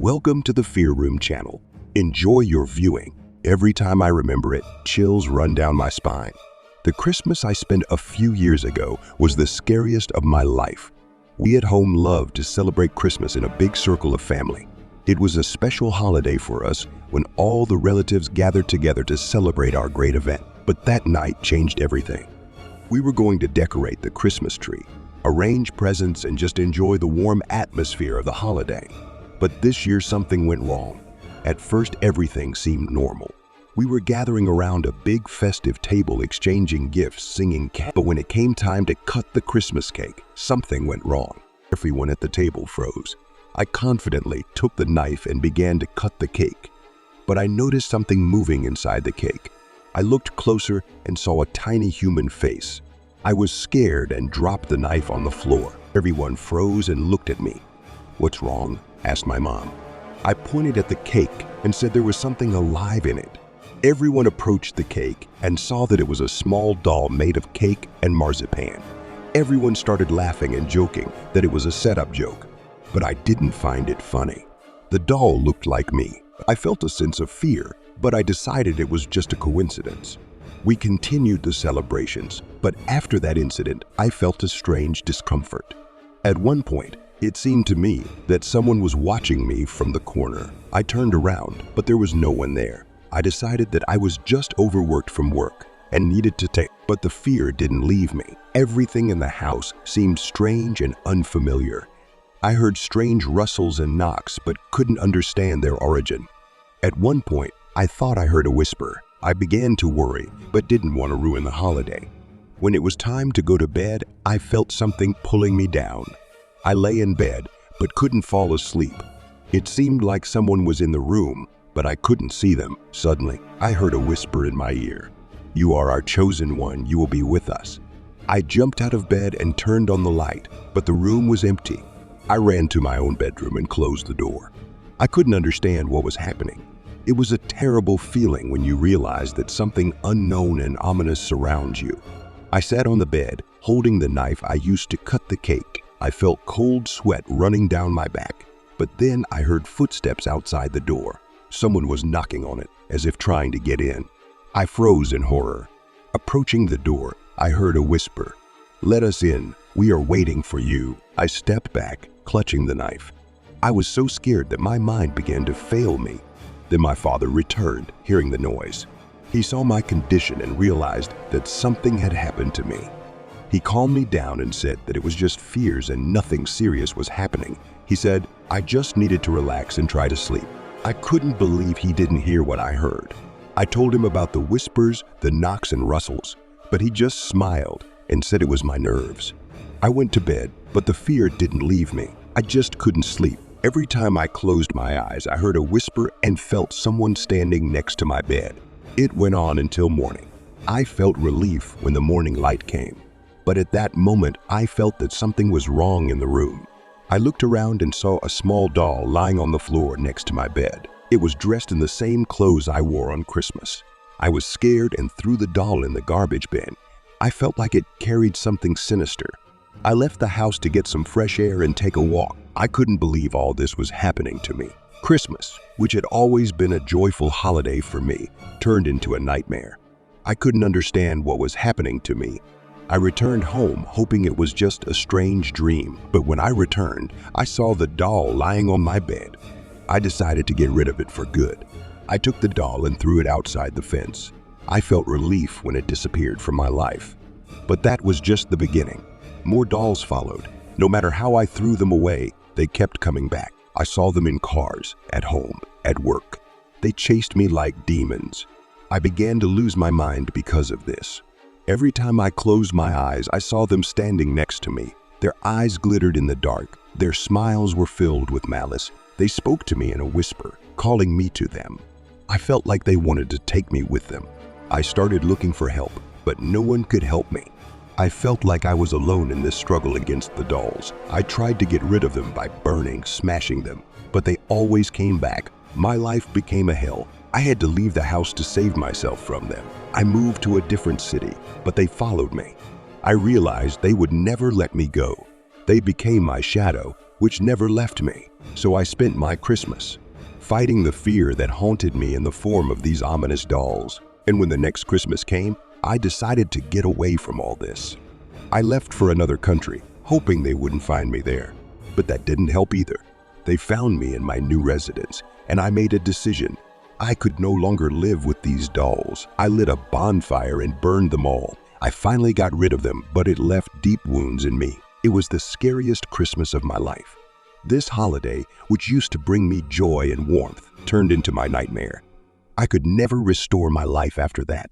Welcome to the Fear Room channel. Enjoy your viewing. Every time I remember it, chills run down my spine. The Christmas I spent a few years ago was the scariest of my life. We at home loved to celebrate Christmas in a big circle of family. It was a special holiday for us when all the relatives gathered together to celebrate our great event. But that night changed everything. We were going to decorate the Christmas tree, arrange presents, and just enjoy the warm atmosphere of the holiday. But this year something went wrong. At first everything seemed normal. We were gathering around a big festive table exchanging gifts, singing but when it came time to cut the Christmas cake, something went wrong. Everyone at the table froze. I confidently took the knife and began to cut the cake. But I noticed something moving inside the cake. I looked closer and saw a tiny human face. I was scared and dropped the knife on the floor. Everyone froze and looked at me. "What's wrong?" asked my mom. I pointed at the cake and said there was something alive in it. Everyone approached the cake and saw that it was a small doll made of cake and marzipan. Everyone started laughing and joking that it was a setup joke, but I didn't find it funny. The doll looked like me. I felt a sense of fear, but I decided it was just a coincidence. We continued the celebrations, but after that incident, I felt a strange discomfort. At one point, it seemed to me that someone was watching me from the corner. I turned around, but there was no one there. I decided that I was just overworked from work and needed to take, but the fear didn't leave me. Everything in the house seemed strange and unfamiliar. I heard strange rustles and knocks, but couldn't understand their origin. At one point, I thought I heard a whisper. I began to worry, but didn't want to ruin the holiday. When it was time to go to bed, I felt something pulling me down. I lay in bed, but couldn't fall asleep. It seemed like someone was in the room, but I couldn't see them. Suddenly, I heard a whisper in my ear. "You are our chosen one, you will be with us." I jumped out of bed and turned on the light, but the room was empty. I ran to my own bedroom and closed the door. I couldn't understand what was happening. It was a terrible feeling when you realize that something unknown and ominous surrounds you. I sat on the bed, holding the knife I used to cut the cake. I felt cold sweat running down my back, but then I heard footsteps outside the door. Someone was knocking on it, as if trying to get in. I froze in horror. Approaching the door, I heard a whisper. "Let us in, we are waiting for you." I stepped back, clutching the knife. I was so scared that my mind began to fail me. Then my father returned, hearing the noise. He saw my condition and realized that something had happened to me. He calmed me down and said that it was just fears and nothing serious was happening. He said I just needed to relax and try to sleep. I couldn't believe he didn't hear what I heard. I told him about the whispers, the knocks and rustles, but he just smiled and said it was my nerves. I went to bed, but the fear didn't leave me. I just couldn't sleep. Every time I closed my eyes, I heard a whisper and felt someone standing next to my bed. It went on until morning. I felt relief when the morning light came. But at that moment, I felt that something was wrong in the room. I looked around and saw a small doll lying on the floor next to my bed. It was dressed in the same clothes I wore on Christmas. I was scared and threw the doll in the garbage bin. I felt like it carried something sinister. I left the house to get some fresh air and take a walk. I couldn't believe all this was happening to me. Christmas, which had always been a joyful holiday for me, turned into a nightmare. I couldn't understand what was happening to me. I returned home hoping it was just a strange dream, but when I returned, I saw the doll lying on my bed. I decided to get rid of it for good. I took the doll and threw it outside the fence. I felt relief when it disappeared from my life. But that was just the beginning. More dolls followed. No matter how I threw them away, they kept coming back. I saw them in cars, at home, at work. They chased me like demons. I began to lose my mind because of this. Every time I closed my eyes, I saw them standing next to me. Their eyes glittered in the dark. Their smiles were filled with malice. They spoke to me in a whisper, calling me to them. I felt like they wanted to take me with them. I started looking for help, but no one could help me. I felt like I was alone in this struggle against the dolls. I tried to get rid of them by burning, smashing them, but they always came back. My life became a hell. I had to leave the house to save myself from them. I moved to a different city, but they followed me. I realized they would never let me go. They became my shadow, which never left me. So I spent my Christmas fighting the fear that haunted me in the form of these ominous dolls. And when the next Christmas came, I decided to get away from all this. I left for another country, hoping they wouldn't find me there. But that didn't help either. They found me in my new residence, and I made a decision. I could no longer live with these dolls. I lit a bonfire and burned them all. I finally got rid of them, but it left deep wounds in me. It was the scariest Christmas of my life. This holiday, which used to bring me joy and warmth, turned into my nightmare. I could never restore my life after that.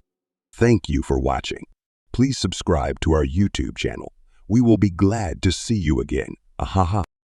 Thank you for watching. Please subscribe to our YouTube channel. We will be glad to see you again. Ahaha.